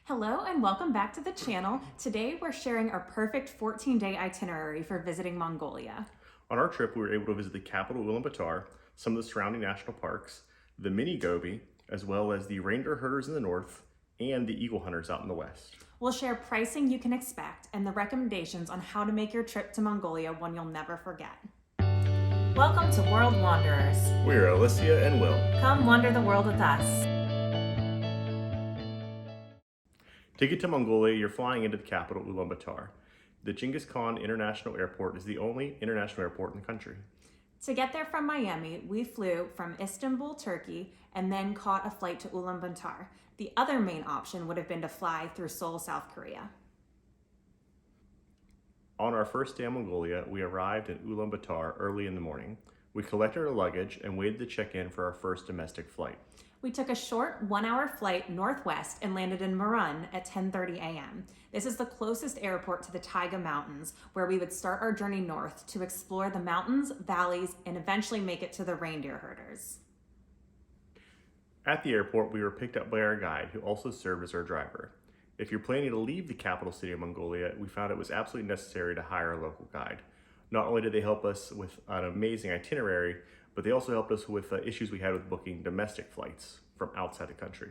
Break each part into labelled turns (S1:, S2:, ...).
S1: Hello and welcome back to the channel. Today we're sharing our perfect 14-day itinerary for visiting Mongolia.
S2: On our trip, we were able to visit the capital Ulaanbaatar, some of the surrounding national parks, the Mini Gobi, as well as the Reindeer Herders in the north, and the eagle hunters out in the west.
S1: We'll share pricing you can expect and the recommendations on how to make your trip to Mongolia one you'll never forget. Welcome to World Wanderers.
S2: We're Alicia and Will.
S1: Come wander the world with us.
S2: To get to Mongolia, you're flying into the capital Ulaanbaatar. The Genghis Khan International Airport is the only international airport in the country.
S1: To get there from Miami, we flew from Istanbul, Turkey, and then caught a flight to Ulaanbaatar. The other main option would have been to fly through Seoul, South Korea.
S2: On our first day in Mongolia, we arrived in Ulaanbaatar early in the morning. We collected our luggage and waited to check in for our first domestic flight.
S1: We took a short 1-hour flight northwest and landed in Murun at 10:30 a.m. This is the closest airport to the Taiga Mountains, where we would start our journey north to explore the mountains, valleys, and eventually make it to the Reindeer Herders.
S2: At the airport, we were picked up by our guide, who also served as our driver. If you're planning to leave the capital city of Mongolia, we found it was absolutely necessary to hire a local guide. Not only did they help us with an amazing itinerary, but they also helped us with issues we had with booking domestic flights from outside the country.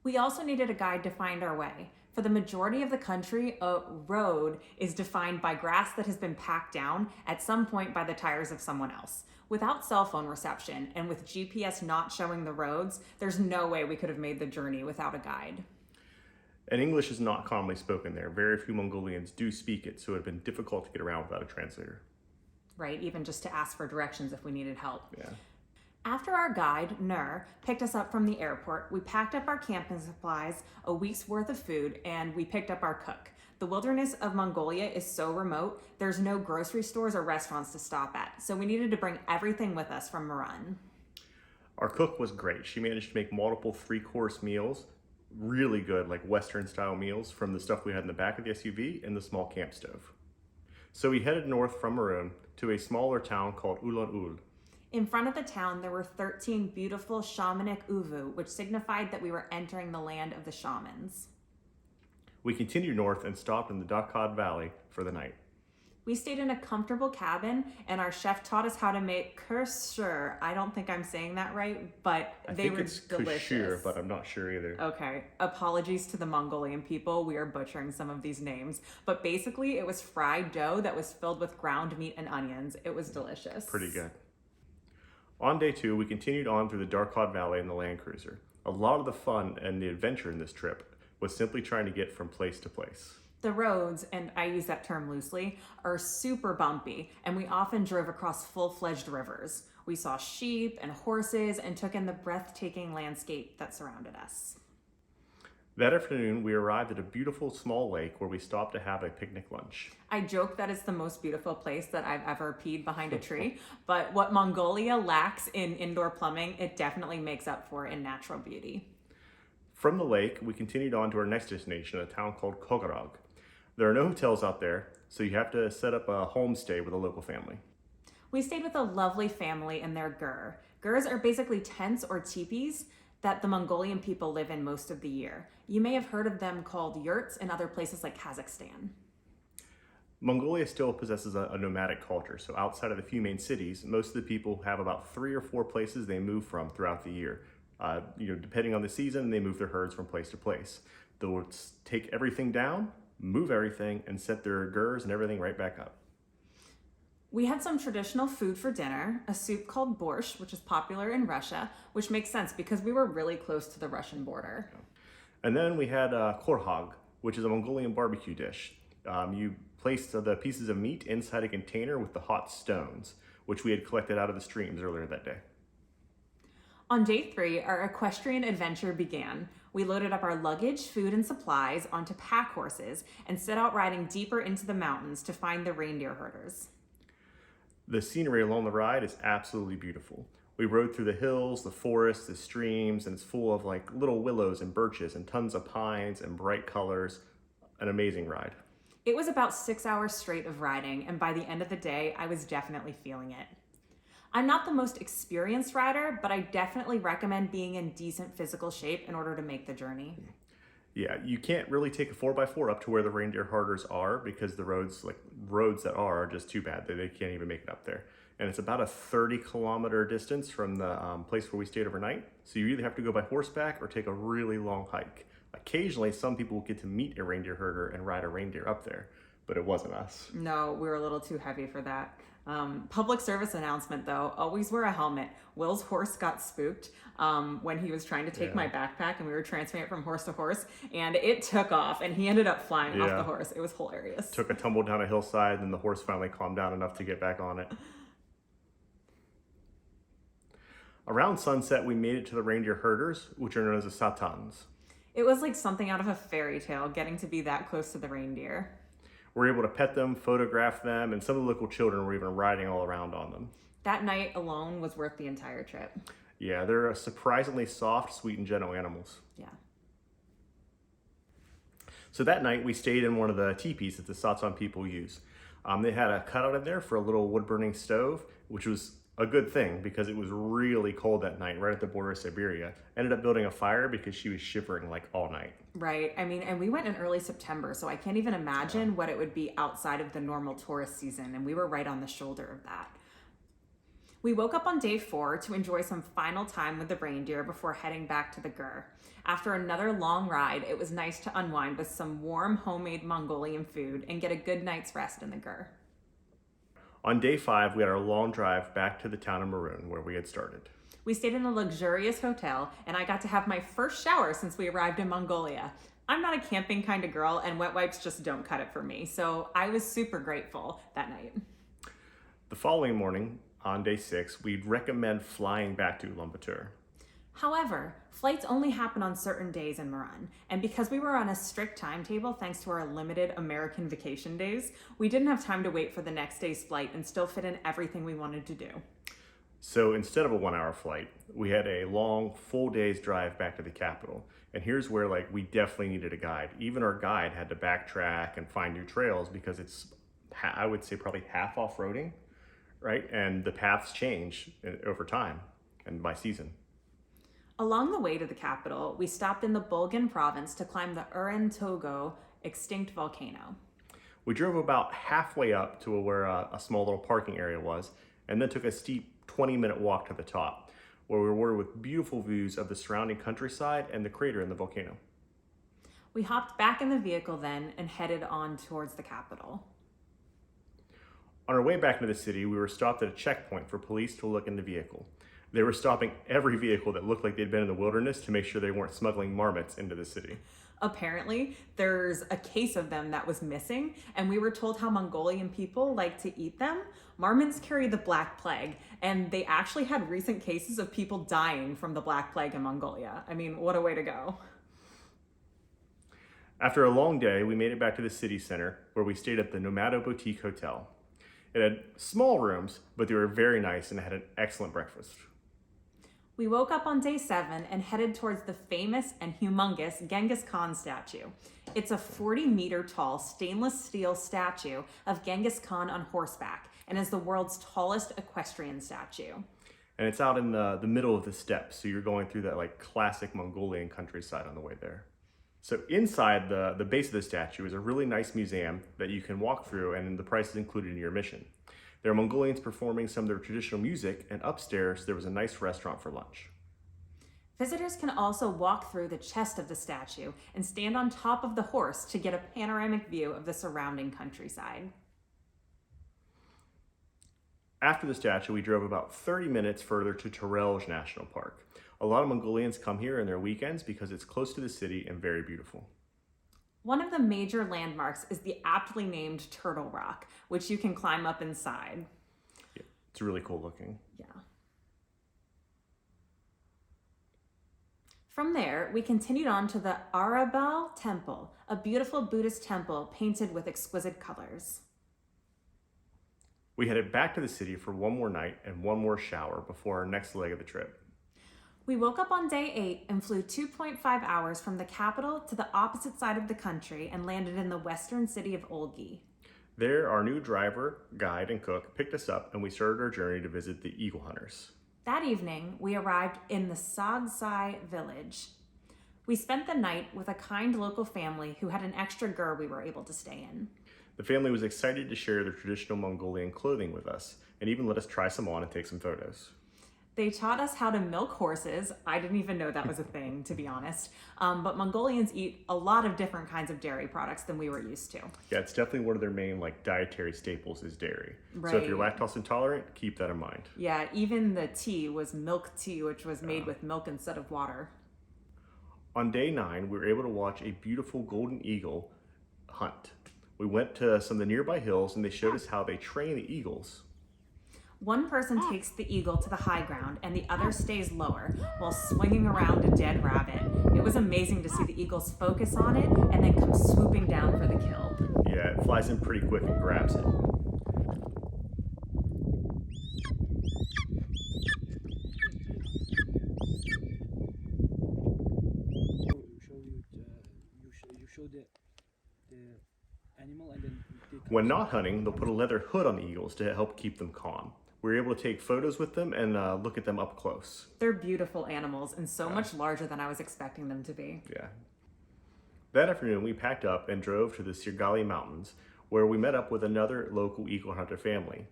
S1: We also needed a guide to find our way. For the majority of the country, a road is defined by grass that has been packed down at some point by the tires of someone else. Without cell phone reception and with GPS not showing the roads, there's no way we could have made the journey without a guide.
S2: And English is not commonly spoken there. Very few Mongolians do speak it, so it had been difficult to get around without a translator.
S1: Right, even just to ask for directions if we needed help.
S2: Yeah.
S1: After our guide, Nur, picked us up from the airport, we packed up our camping supplies, a week's worth of food, and we picked up our cook. The wilderness of Mongolia is so remote, there's no grocery stores or restaurants to stop at, so we needed to bring everything with us from Murun.
S2: Our cook was great. She managed to make multiple 3-course meals, really good, like Western-style meals from the stuff we had in the back of the SUV and the small camp stove. So we headed north from Murun to a smaller town called Ulan-Ul.
S1: In front of the town, there were 13 beautiful shamanic uvu, which signified that we were entering the land of the shamans.
S2: We continued north and stopped in the Darkhad Valley for the night.
S1: We stayed in a comfortable cabin, and our chef taught us how to make kursur. I don't think I'm saying that right, but they were delicious.
S2: I think it's kushir, but I'm not sure either.
S1: Okay, apologies to the Mongolian people. We are butchering some of these names, but basically it was fried dough that was filled with ground meat and onions. It was delicious.
S2: Pretty good. On day 2, we continued on through the Darkhad Valley in the Land Cruiser. A lot of the fun and the adventure in this trip was simply trying to get from place to place.
S1: The roads, and I use that term loosely, are super bumpy, and we often drove across full-fledged rivers. We saw sheep and horses and took in the breathtaking landscape that surrounded us.
S2: That afternoon, we arrived at a beautiful small lake where we stopped to have a picnic lunch.
S1: I joke that it's the most beautiful place that I've ever peed behind a tree, but what Mongolia lacks in indoor plumbing, it definitely makes up for in natural beauty.
S2: From the lake, we continued on to our next destination, a town called Khogorog. There are no hotels out there, so you have to set up a homestay with a local family.
S1: We stayed with a lovely family in their gur. Gurs are basically tents or teepees that the Mongolian people live in most of the year. You may have heard of them called yurts in other places like Kazakhstan.
S2: Mongolia still possesses a nomadic culture, so outside of the few main cities, most of the people have about 3 or 4 places they move from throughout the year. Depending on the season, they move their herds from place to place. They'll take everything down, move everything, and set their gurs and everything right back up.
S1: We had some traditional food for dinner, a soup called borscht, which is popular in Russia, which makes sense because we were really close to the Russian border.
S2: And then we had Khogorog, which is a Mongolian barbecue dish. You placed the pieces of meat inside a container with the hot stones, which we had collected out of the streams earlier that day.
S1: On day 3, our equestrian adventure began. We loaded up our luggage, food, and supplies onto pack horses and set out riding deeper into the mountains to find the reindeer herders.
S2: The scenery along the ride is absolutely beautiful. We rode through the hills, the forests, the streams, and it's full of like little willows and birches and tons of pines and bright colors. An amazing ride.
S1: It was about 6 hours straight of riding, and by the end of the day, I was definitely feeling it. I'm not the most experienced rider, but I definitely recommend being in decent physical shape in order to make the journey.
S2: Yeah, you can't really take a 4x4 up to where the reindeer herders are because the roads, like roads that are just too bad. They can't even make it up there. And it's about a 30-kilometer distance from the place where we stayed overnight. So you either have to go by horseback or take a really long hike. Occasionally, some people get to meet a reindeer herder and ride a reindeer up there, but it wasn't us.
S1: No, we were a little too heavy for that. Public service announcement though, always wear a helmet. Will's horse got spooked when he was trying to take my backpack and we were transferring it from horse to horse and it took off and he ended up flying off the horse. It was hilarious.
S2: Took a tumble down a hillside and the horse finally calmed down enough to get back on it. Around sunset, we made it to the reindeer herders, which are known as the Satans.
S1: It was like something out of a fairy tale, getting to be that close to the reindeer.
S2: We're able to pet them, photograph them, and some of the local children were even riding all around on them.
S1: That night alone was worth the entire trip.
S2: Yeah, they're surprisingly soft, sweet, and gentle animals.
S1: Yeah.
S2: So that night, we stayed in one of the teepees that the Satan people use. They had a cutout in there for a little wood-burning stove, which was a good thing because it was really cold that night, right at the border of Siberia. Ended up building a fire because she was shivering like all night.
S1: Right. I mean, and we went in early September, so I can't even imagine what it would be outside of the normal tourist season, and we were right on the shoulder of that. We woke up on day 4 to enjoy some final time with the reindeer before heading back to the Gur. After another long ride, it was nice to unwind with some warm homemade Mongolian food and get a good night's rest in the Gur.
S2: On day 5, we had our long drive back to the town of Murun, where we had started.
S1: We stayed in a luxurious hotel, and I got to have my first shower since we arrived in Mongolia. I'm not a camping kind of girl, and wet wipes just don't cut it for me, so I was super grateful that night.
S2: The following morning, on day 6, we'd recommend flying back to Ulaanbaatar.
S1: However, flights only happen on certain days in Murun, and because we were on a strict timetable thanks to our limited American vacation days, we didn't have time to wait for the next day's flight and still fit in everything we wanted to do.
S2: So instead of a 1-hour flight, we had a long, full day's drive back to the capital. And here's where we definitely needed a guide. Even our guide had to backtrack and find new trails because it's, I would say, probably half off-roading, right? And the paths change over time and by season.
S1: Along the way to the capital, we stopped in the Bogd province to climb the Urantogoo extinct volcano.
S2: We drove about halfway up to where a small little parking area was, and then took a steep 20-minute walk to the top, where we were with beautiful views of the surrounding countryside and the crater in the volcano.
S1: We hopped back in the vehicle then and headed on towards the capital.
S2: On our way back into the city, we were stopped at a checkpoint for police to look in the vehicle. They were stopping every vehicle that looked like they'd been in the wilderness to make sure they weren't smuggling marmots into the city.
S1: Apparently, there's a case of them that was missing, and we were told how Mongolian people like to eat them. Marmots carry the Black Plague, and they actually had recent cases of people dying from the Black Plague in Mongolia. I mean, what a way to go.
S2: After a long day, we made it back to the city center, where we stayed at the Nomado Boutique Hotel. It had small rooms, but they were very nice and had an excellent breakfast.
S1: We woke up on day 7 and headed towards the famous and humongous Genghis Khan statue. It's a 40-meter tall stainless steel statue of Genghis Khan on horseback and is the world's tallest equestrian statue.
S2: And it's out in the middle of the steppes, so you're going through that classic Mongolian countryside on the way there. So inside the base of the statue is a really nice museum that you can walk through, and the price is included in your admission. There are Mongolians performing some of their traditional music, and upstairs there was a nice restaurant for lunch.
S1: Visitors can also walk through the chest of the statue and stand on top of the horse to get a panoramic view of the surrounding countryside.
S2: After the statue, we drove about 30 minutes further to Terelj National Park. A lot of Mongolians come here in their weekends because it's close to the city and very beautiful.
S1: One of the major landmarks is the aptly named Turtle Rock, which you can climb up inside.
S2: Yeah, it's really cool looking.
S1: Yeah. From there, we continued on to the Arabal Temple, a beautiful Buddhist temple painted with exquisite colors.
S2: We headed back to the city for one more night and one more shower before our next leg of the trip.
S1: We woke up on day 8 and flew 2.5 hours from the capital to the opposite side of the country and landed in the western city of Olgii.
S2: There, our new driver, guide, and cook picked us up, and we started our journey to visit the eagle hunters.
S1: That evening, we arrived in the Sagsai village. We spent the night with a kind local family who had an extra gur we were able to stay in.
S2: The family was excited to share their traditional Mongolian clothing with us and even let us try some on and take some photos.
S1: They taught us how to milk horses. I didn't even know that was a thing, to be honest. But Mongolians eat a lot of different kinds of dairy products than we were used to.
S2: Yeah, it's definitely one of their main dietary staples is dairy. Right. So if you're lactose intolerant, keep that in mind.
S1: Yeah, even the tea was milk tea, which was made with milk instead of water.
S2: On day 9, we were able to watch a beautiful golden eagle hunt. We went to some of the nearby hills and they showed us how they train the eagles.
S1: One person takes the eagle to the high ground and the other stays lower while swinging around a dead rabbit. It was amazing to see the eagles focus on it and then come swooping down for the kill.
S2: Yeah, it flies in pretty quick and grabs it. When not hunting, they'll put a leather hood on the eagles to help keep them calm. We were able to take photos with them and look at them up close.
S1: They're beautiful animals and so much larger than I was expecting them to be.
S2: Yeah. That afternoon, we packed up and drove to the Sirgali Mountains, where we met up with another local eagle hunter family,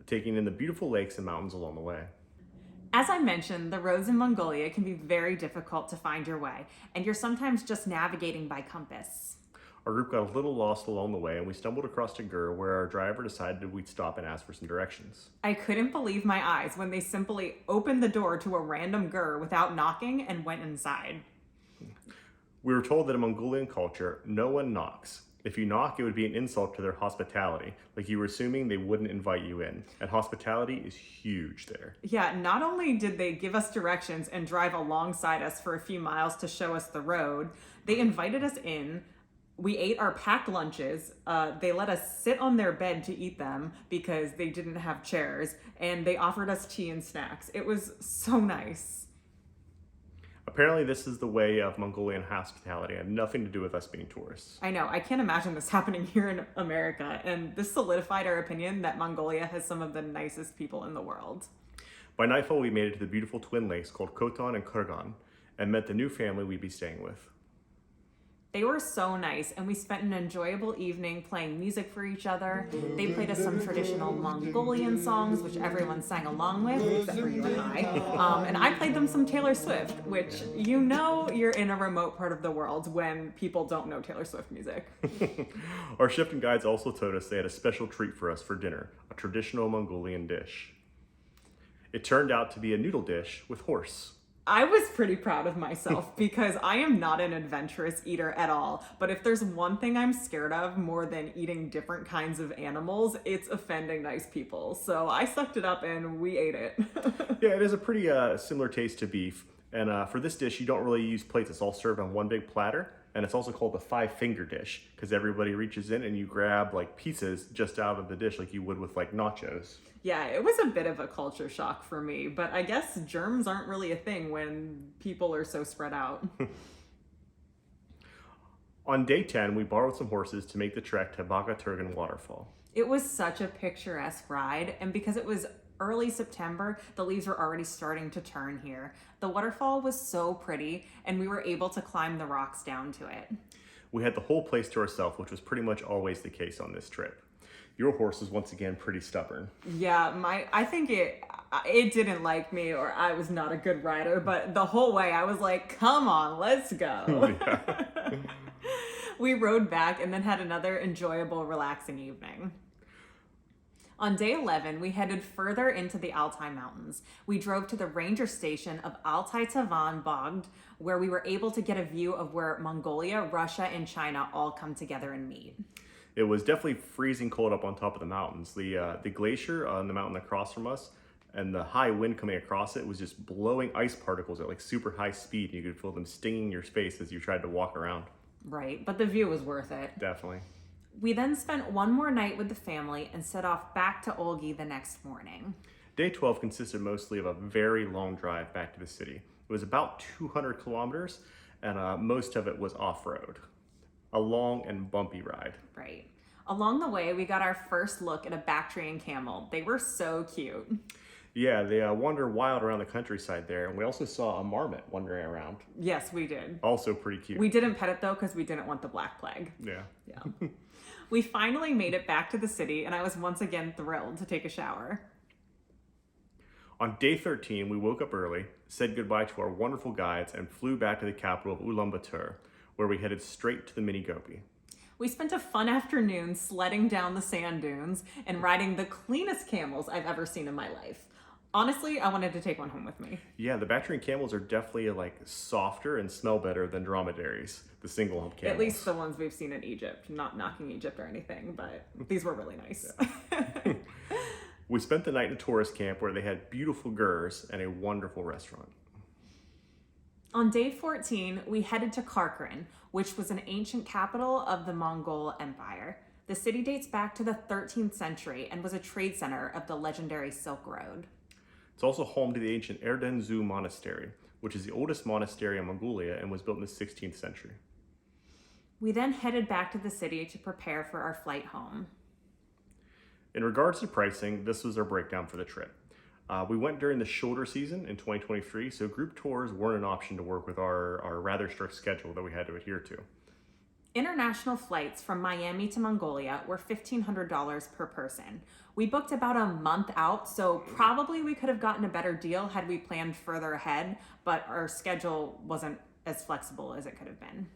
S2: taking in the beautiful lakes and mountains along the way.
S1: As I mentioned, the roads in Mongolia can be very difficult to find your way, and you're sometimes just navigating by compass.
S2: Our group got a little lost along the way and we stumbled across a gur where our driver decided we'd stop and ask for some directions.
S1: I couldn't believe my eyes when they simply opened the door to a random gur without knocking and went inside.
S2: We were told that in Mongolian culture, no one knocks. If you knock, it would be an insult to their hospitality, like you were assuming they wouldn't invite you in. And hospitality is huge there.
S1: Yeah, not only did they give us directions and drive alongside us for a few miles to show us the road, they invited us in. We ate our packed lunches. They let us sit on their bed to eat them because they didn't have chairs, and they offered us tea and snacks. It was so nice.
S2: Apparently this is the way of Mongolian hospitality and nothing to do with us being tourists.
S1: I know, I can't imagine this happening here in America, and this solidified our opinion that Mongolia has some of the nicest people in the world.
S2: By nightfall, we made it to the beautiful twin lakes called Khotan and Turgen and met the new family we'd be staying with.
S1: They were so nice, and we spent an enjoyable evening playing music for each other. They played us some traditional Mongolian songs, which everyone sang along with, except for you and I. And I played them some Taylor Swift, which you know you're in a remote part of the world when people don't know Taylor Swift music.
S2: Our shifting guides also told us they had a special treat for us for dinner, a traditional Mongolian dish. It turned out to be a noodle dish with horse.
S1: I was pretty proud of myself because I am not an adventurous eater at all. But if there's one thing I'm scared of more than eating different kinds of animals, it's offending nice people. So I sucked it up and we ate it.
S2: Yeah, it is a pretty similar taste to beef. And for this dish, you don't really use plates. It's all served on one big platter. And it's also called the 5-finger dish because everybody reaches in and you grab pieces just out of the dish like you would with nachos.
S1: Yeah, it was a bit of a culture shock for me, but I guess germs aren't really a thing when people are so spread out.
S2: On day 10, we borrowed some horses to make the trek to Baga Turgen Waterfall.
S1: It was such a picturesque ride, and because it was early September, the leaves were already starting to turn here. The waterfall was so pretty, and we were able to climb the rocks down to it.
S2: We had the whole place to ourselves, which was pretty much always the case on this trip. Your horse was once again pretty stubborn.
S1: Yeah, I think it didn't like me, or I was not a good rider, but the whole way I was like, come on, let's go. We rode back and then had another enjoyable, relaxing evening. On day 11, we headed further into the Altai Mountains. We drove to the ranger station of Altai, Tavan, Bogd, where we were able to get a view of where Mongolia, Russia, and China all come together and meet.
S2: It was definitely freezing cold up on top of the mountains. The glacier on the mountain across from us and the high wind coming across it was just blowing ice particles at super high speed. You could feel them stinging your face as you tried to walk around.
S1: Right, but the view was worth it.
S2: Definitely.
S1: We then spent one more night with the family and set off back to Olgii the next morning.
S2: Day 12 consisted mostly of a very long drive back to the city. It was about 200 kilometers and most of it was off-road. A long and bumpy ride.
S1: Right. Along the way, we got our first look at a Bactrian camel. They were so cute.
S2: Yeah, they wander wild around the countryside there, and we also saw a marmot wandering around.
S1: Yes, we did.
S2: Also pretty cute.
S1: We didn't pet it though because we didn't want the Black Plague.
S2: Yeah.
S1: Yeah. We finally made it back to the city, and I was once again thrilled to take a shower.
S2: On day 13, we woke up early, said goodbye to our wonderful guides, and flew back to the capital of Ulaanbaatar, where we headed straight to the Mini Gobi.
S1: We spent a fun afternoon sledding down the sand dunes and riding the cleanest camels I've ever seen in my life. Honestly, I wanted to take one home with me.
S2: Yeah, the Bactrian camels are definitely like softer and smell better than dromedaries, the single hump camels.
S1: At least the ones we've seen in Egypt. Not knocking Egypt or anything, but these were really nice.
S2: Yeah. We spent the night in a tourist camp where they had beautiful gurs and a wonderful restaurant.
S1: On day 14, we headed to Kharkhorin, which was an ancient capital of the Mongol Empire. The city dates back to the 13th century and was a trade center of the legendary Silk Road.
S2: It's also home to the ancient Erdenzhou Monastery, which is the oldest monastery in Mongolia and was built in the 16th century.
S1: We then headed back to the city to prepare for our flight home.
S2: In regards to pricing, this was our breakdown for the trip. We went during the shoulder season in 2023, so group tours weren't an option to work with our rather strict schedule that we had to adhere to.
S1: International flights from Miami to Mongolia were $1,500 per person. We booked about a month out, so probably we could have gotten a better deal had we planned further ahead, but our schedule wasn't as flexible as it could have been.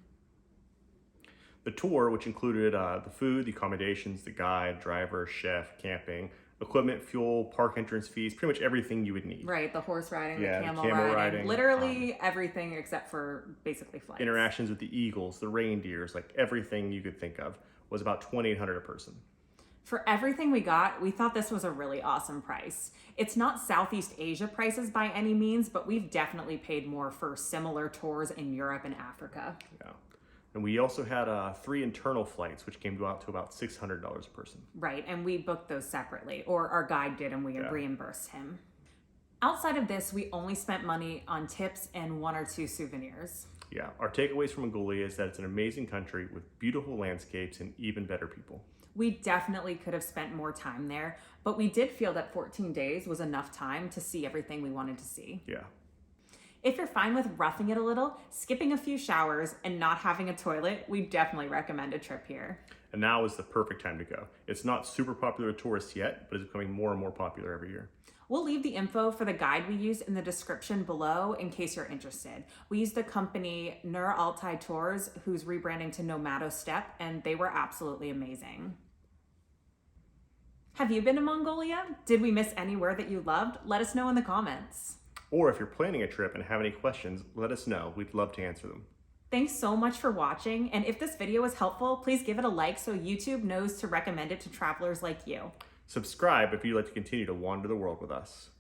S2: The tour, which included the food, the accommodations, the guide, driver, chef, camping, equipment, fuel, park entrance fees, pretty much everything you would need.
S1: Right, the horse riding,
S2: Yeah,
S1: the
S2: the
S1: camel
S2: camel
S1: riding,
S2: riding,
S1: literally everything except for basically flights.
S2: Interactions with the eagles, the reindeers, like everything you could think of was about $2,800 a person.
S1: For everything we got, we thought this was a really awesome price. It's not Southeast Asia prices by any means, but we've definitely paid more for similar tours in Europe and Africa.
S2: Yeah. And we also had 3 internal flights, which came out to about $600 a person.
S1: Right, and we booked those separately, or our guide did and we reimbursed him. Outside of this, we only spent money on tips and 1 or 2 souvenirs.
S2: Yeah, our takeaways from Mongolia is that it's an amazing country with beautiful landscapes and even better people.
S1: We definitely could have spent more time there, but we did feel that 14 days was enough time to see everything we wanted to see.
S2: Yeah.
S1: If you're fine with roughing it a little, skipping a few showers, and not having a toilet, we definitely recommend a trip here.
S2: And now is the perfect time to go. It's not super popular with tourists yet, but it's becoming more and more popular every year.
S1: We'll leave the info for the guide we used in the description below in case you're interested. We used the company Altai Tours, who's rebranding to Nomado Step, and they were absolutely amazing. Have you been to Mongolia? Did we miss anywhere that you loved? Let us know in the comments.
S2: Or if you're planning a trip and have any questions, let us know. We'd love to answer them.
S1: Thanks so much for watching, and if this video was helpful, please give it a like so YouTube knows to recommend it to travelers like you.
S2: Subscribe if you'd like to continue to wander the world with us.